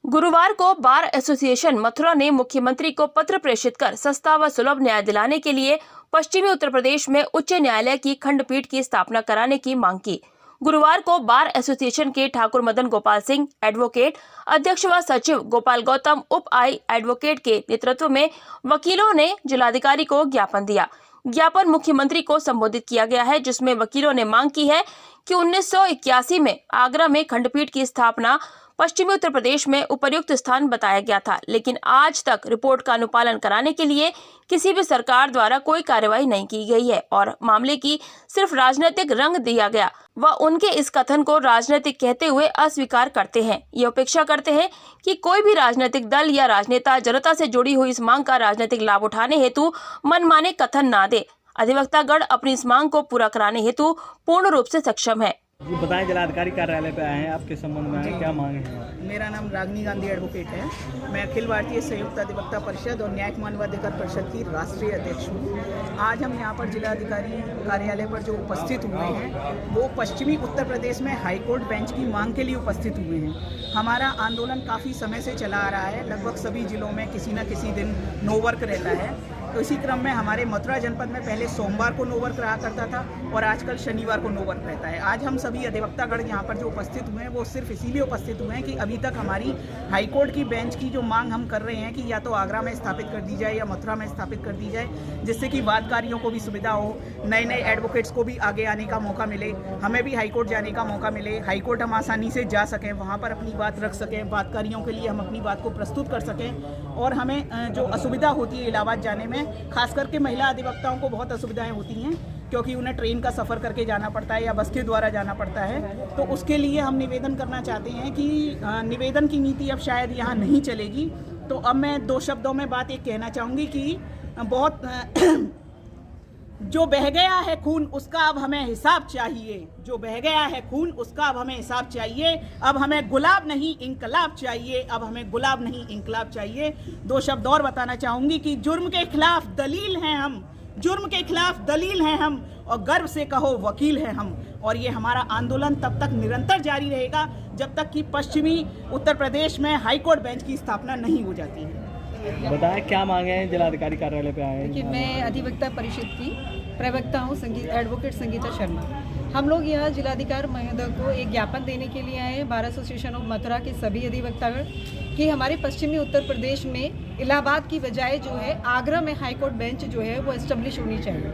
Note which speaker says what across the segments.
Speaker 1: गुरुवार को bar association Mathura ने मुख्यमंत्री को पत्र प्रेषित कर सस्ता व सुलभ न्याय दिलाने के लिए पश्चिमी उत्तर प्रदेश में उच्च न्यायालय की खंडपीठ की स्थापना कराने की मांग की। गुरुवार को बार एसोसिएशन के ठाकुर मदन गोपाल सिंह एडवोकेट अध्यक्ष व सचिव गोपाल गौतम उप आई एडवोकेट के नेतृत्व में वकीलों ने जिलाधिकारी को ज्ञापन दिया। ज्ञापन मुख्यमंत्री को संबोधित किया गया है, जिसमें वकीलों ने मांग की है कि 1981 में आगरा में खंडपीठ की स्थापना पश्चिमी उत्तर प्रदेश में उपर्युक्त स्थान बताया गया था, लेकिन आज तक रिपोर्ट का अनुपालन कराने के लिए किसी भी सरकार द्वारा कोई कार्रवाई नहीं की गई है और मामले की सिर्फ राजनीतिक रंग दिया गया। वह उनके इस कथन को राजनीतिक कहते हुए अस्वीकार करते हैं। ये अपेक्षा करते हैं कि कोई भी राजनीतिक दल या राजनेता जनता से जुड़ी हुई इस मांग का राजनीतिक लाभ उठाने हेतु मनमाने कथन ना दे। अधिवक्तागण अपनी इस मांग को पूरा कराने हेतु पूर्ण रूप से सक्षम है।
Speaker 2: जी बताएं, जिलाधिकारी कार्यालय पे आए हैं, आपके संबंध में आए, क्या मांगे हैं?
Speaker 3: मेरा नाम रागनी गांधी एडवोकेट है। मैं अखिल भारतीय संयुक्त अधिवक्ता परिषद और न्यायिक मानवाधिकार परिषद की राष्ट्रीय अध्यक्ष हूँ। आज हम यहाँ पर जिलाधिकारी कार्यालय पर जो उपस्थित हुए हैं वो पश्चिमी उत्तर प्रदेश में हाईकोर्ट बेंच की मांग के लिए उपस्थित हुए हैं। हमारा आंदोलन काफ़ी समय से चला आ रहा है, लगभग सभी जिलों में किसी न किसी दिन नो वर्क रहता है। तो इसी क्रम में हमारे मथुरा जनपद में पहले सोमवार को नो वर्क रहा करता था और आजकल शनिवार को नो वर्क रहता है। आज हम सभी अधिवक्तागण यहाँ पर जो उपस्थित हुए हैं वो सिर्फ इसीलिए उपस्थित हुए हैं कि अभी तक हमारी हाईकोर्ट की बेंच की जो मांग हम कर रहे हैं कि या तो आगरा में स्थापित कर दी जाए या मथुरा में स्थापित कर दी जाए, जिससे कि वादकारियों को भी सुविधा हो, नए नए एडवोकेट्स को भी आगे आने का मौका मिले, हमें भी हाईकोर्ट जाने का मौका मिले, हाईकोर्ट हम आसानी से जा सकें, वहाँ पर अपनी बात रख सकें, वादकारियों के लिए हम अपनी बात को प्रस्तुत कर सकें। और हमें जो असुविधा होती है इलाहाबाद जाने में, खास करके महिला अधिवक्ताओं को बहुत असुविधाएं होती हैं क्योंकि उन्हें ट्रेन का सफ़र करके जाना पड़ता है या बस के द्वारा जाना पड़ता है। तो उसके लिए हम निवेदन करना चाहते हैं कि निवेदन की नीति अब शायद यहाँ नहीं चलेगी। तो अब मैं दो शब्दों में बात एक कहना चाहूँगी कि बहुत जो बह गया है खून उसका अब हमें हिसाब चाहिए, जो बह गया है खून उसका अब हमें हिसाब चाहिए। अब हमें गुलाब नहीं इंकलाब चाहिए, अब हमें गुलाब नहीं इंकलाब चाहिए। दो शब्द और बताना चाहूँगी कि जुर्म के खिलाफ दलील हैं हम, जुर्म के खिलाफ दलील हैं हम और गर्व से कहो वकील हैं हम। और ये हमारा आंदोलन तब तक निरंतर जारी रहेगा जब तक कि पश्चिमी उत्तर प्रदेश में हाईकोर्ट बेंच की स्थापना नहीं हो जाती है।
Speaker 2: बताएं, क्या मांगे हैं? जिलाधिकारी कार्यालय पे आए हैं।
Speaker 4: देखिए, मैं अधिवक्ता परिषद की प्रवक्ता हूँ, एडवोकेट संगीता शर्मा। हम लोग यहाँ जिलाधिकारी महोदय को एक ज्ञापन देने के लिए आए हैं, बार एसोसिएशन ऑफ मथुरा के सभी अधिवक्तागण, कि हमारे पश्चिमी उत्तर प्रदेश में इलाहाबाद की बजाय जो है आगरा में हाईकोर्ट बेंच जो है वो एस्टेब्लिश होनी चाहिए,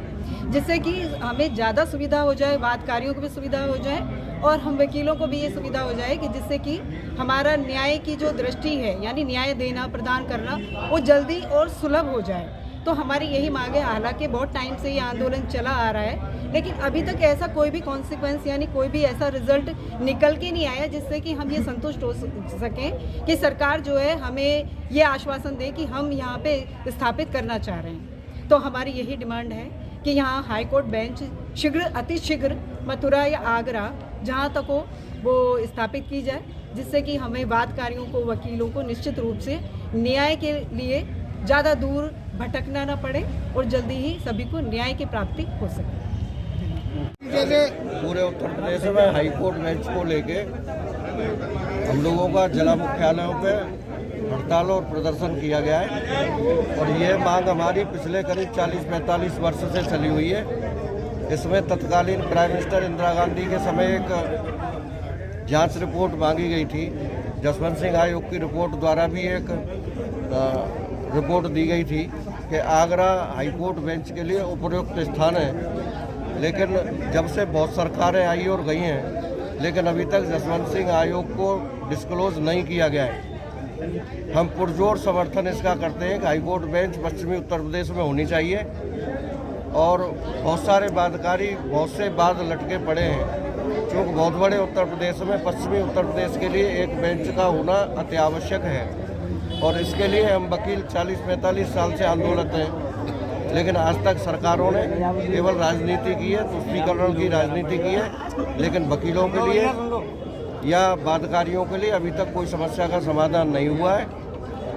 Speaker 4: जिससे कि हमें ज़्यादा सुविधा हो जाए, वादकारियों को भी सुविधा हो जाए और हम वकीलों को भी ये सुविधा हो जाए कि जिससे कि हमारा न्याय की जो दृष्टि है, यानी न्याय देना प्रदान करना, वो जल्दी और सुलभ हो जाए। तो हमारी यही मांग है। हालांकि बहुत टाइम से ये आंदोलन चला आ रहा है, लेकिन अभी तक ऐसा कोई भी कॉन्सिक्वेंस यानी कोई भी ऐसा रिजल्ट निकल के नहीं आया जिससे कि हम ये संतुष्ट हो सकें कि सरकार जो है हमें ये आश्वासन दे कि हम यहाँ पे स्थापित करना चाह रहे हैं। तो हमारी यही डिमांड है कि यहाँ हाईकोर्ट बेंच शीघ्र अतिशीघ्र मथुरा या आगरा जहाँ तक हो वो स्थापित की जाए, जिससे कि हमें वादकारियों को, वकीलों को निश्चित रूप से न्याय के लिए ज़्यादा दूर भटकना ना पड़े और जल्दी ही सभी को न्याय की प्राप्ति हो सके।
Speaker 5: पूरे उत्तर प्रदेश में हाईकोर्ट बेंच को लेके हम लोगों का जिला मुख्यालयों पे हड़ताल और प्रदर्शन किया गया है और ये मांग हमारी पिछले करीब 40-45 वर्ष से चली हुई है। इसमें तत्कालीन प्राइम मिनिस्टर इंदिरा गांधी के समय एक जांच रिपोर्ट मांगी गई थी। जसवंत सिंह आयोग की रिपोर्ट द्वारा भी एक रिपोर्ट दी गई थी कि आगरा हाईकोर्ट बेंच के लिए उपयुक्त स्थान है, लेकिन जब से बहुत सरकारें आई और गई हैं, लेकिन अभी तक जसवंत सिंह आयोग को डिस्क्लोज नहीं किया गया है। हम पुरजोर समर्थन इसका करते हैं कि हाईकोर्ट बेंच पश्चिमी उत्तर प्रदेश में होनी चाहिए और बहुत सारे वादकारी बहुत से वाद लटके पड़े हैं, क्योंकि बहुत बड़े उत्तर प्रदेश में पश्चिमी उत्तर प्रदेश के लिए एक बेंच का होना अति आवश्यक है। और इसके लिए हम वकील 40-45 साल से आंदोलित हैं, लेकिन आज तक सरकारों ने केवल राजनीति की है, तुष्टीकरण की राजनीति की है, लेकिन वकीलों के लिए या वादकारियों के लिए अभी तक कोई समस्या का समाधान नहीं हुआ है।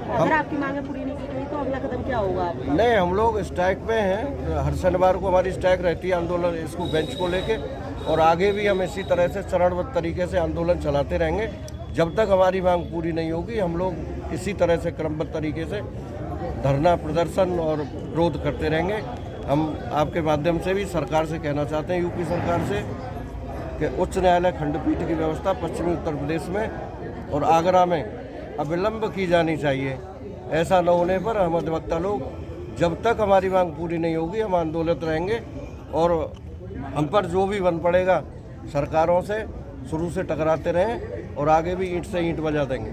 Speaker 6: अगर आपकी मांगें पूरी नहीं की गई तो अगला कदम क्या होगा आपका?
Speaker 5: नहीं, हम लोग स्ट्राइक पे हैं। हर शनिवार को हमारी स्ट्राइक रहती है आंदोलन इसको बेंच को लेके और आगे भी हम इसी तरह से चरणबद्ध तरीके से आंदोलन चलाते रहेंगे जब तक हमारी मांग पूरी नहीं होगी हम लोग इसी तरह से क्रमबद्ध तरीके से धरना प्रदर्शन और विरोध करते रहेंगे। हम आपके माध्यम से भी सरकार से कहना चाहते हैं, यूपी सरकार से, कि उच्च न्यायालय खंडपीठ की व्यवस्था पश्चिमी उत्तर प्रदेश में और आगरा में अविलंब की जानी चाहिए। ऐसा न होने पर हम अधिवक्ता लोग जब तक हमारी मांग पूरी नहीं होगी हम आंदोलित रहेंगे और हम पर जो भी बन पड़ेगा सरकारों से शुरू से टकराते रहें और आगे भी ईंट से ईंट बजा देंगे।